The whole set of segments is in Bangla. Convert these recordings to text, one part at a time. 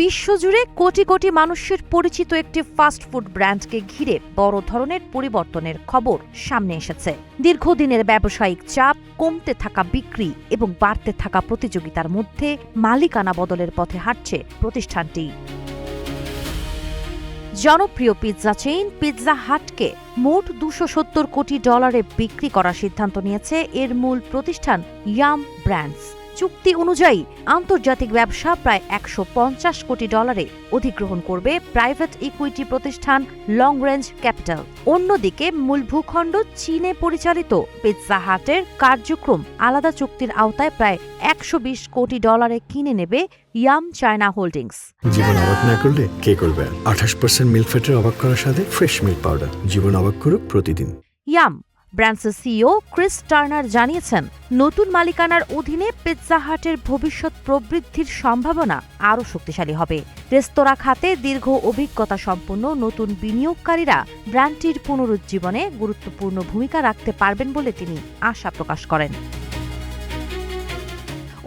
বিশ্বজুড়ে কোটি কোটি মানুষের পরিচিত একটি ফাস্ট ফুড ব্র্যান্ডকে ঘিরে বড় ধরনের পরিবর্তনের খবর সামনে এসেছে। দীর্ঘদিনের ব্যবসায়িক চাপ, কমতে থাকা বিক্রি এবং বাড়তে থাকা প্রতিযোগিতার মধ্যে মালিকানা বদলের পথে হাঁটছে প্রতিষ্ঠানটি। জনপ্রিয় পিৎজা চেইন পিৎজা হাটকে মোট $270 কোটি বিক্রি করার সিদ্ধান্ত নিয়েছে এর মূল প্রতিষ্ঠান ইয়াম ব্র্যান্ডস। চুক্তি অনুযায়ী আন্তর্জাতিক ব্যবসা প্রায় $150 কোটি অধিগ্রহণ করবে প্রাইভেট ইকুইটি প্রতিষ্ঠান লং রেঞ্জ ক্যাপিটাল। অন্যদিকে মূল ভূখণ্ড চীনে পরিচালিত পিৎজা হাটের কার্যক্রম আলাদা চুক্তির আওতায় প্রায় $120 কোটি কিনে নেবে ইয়াম চায়না হোল্ডিংস। জীবন অবাক না করলে কে করবে? 28% মিল্ক ফ্যাটের অবাক করার সাথে ফ্রেশ মিল্ক পাউডার। জীবন অবাক করুক প্রতিদিন। ইয়াম ব্র্যান্ডসের সিইও ক্রিস টার্নার জানিয়েছেন, নতুন মালিকানার অধীনে পিৎজা হাটের ভবিষ্যৎ প্রবৃদ্ধির সম্ভাবনা আরও শক্তিশালী হবে। রেস্তোরাঁ খাতে দীর্ঘ অভিজ্ঞতা সম্পন্ন নতুন বিনিয়োগকারীরা ব্র্যান্ডটির পুনরুজ্জীবনে গুরুত্বপূর্ণ ভূমিকা রাখতে পারবেন বলে তিনি আশা প্রকাশ করেন।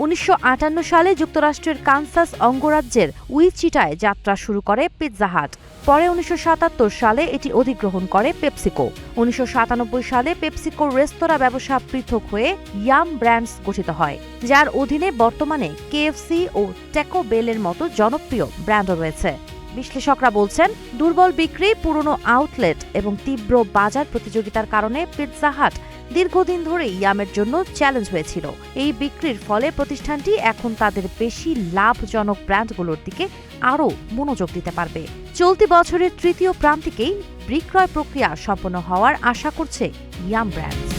1958 সালে যুক্তরাষ্ট্রের কানসাস অঙ্গরাজ্যের উইচিটায় যাত্রা শুরু করে পিৎজা হাট। পরে 1977 সালে এটি অধিগ্রহণ করে পেপসিকো। 1997 সালে পেপসিকোর রেস্তোরাঁ ব্যবসা পৃথক হয়ে ইয়াম ব্র্যান্ডস গঠিত হয়, যার অধীনে বর্তমানে কেএফসি ও ট্যাকো বেলের মতো জনপ্রিয় ব্র্যান্ডও রয়েছে। বিশ্লেষকরা বলছেন, দুর্বল বিক্রি, পুরনো আউটলেট এবং তীব্র বাজার প্রতিযোগিতার কারণে পিৎজা হাট দীর্ঘদিন ধরে ইয়ামের জন্য চ্যালেঞ্জ হয়েছিল। এই বিক্রির ফলে প্রতিষ্ঠানটি এখন তাদের বেশি লাভজনক ব্র্যান্ডগুলোর দিকে আরও মনোযোগ দিতে পারবে। চলতি বছরের তৃতীয় প্রান্তিকেই বিক্রয় প্রক্রিয়া সম্পন্ন হওয়ার আশা করছে ইয়াম ব্র্যান্ডস।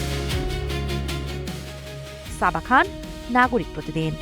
সাবা খান, নাগরিক প্রতিদিন।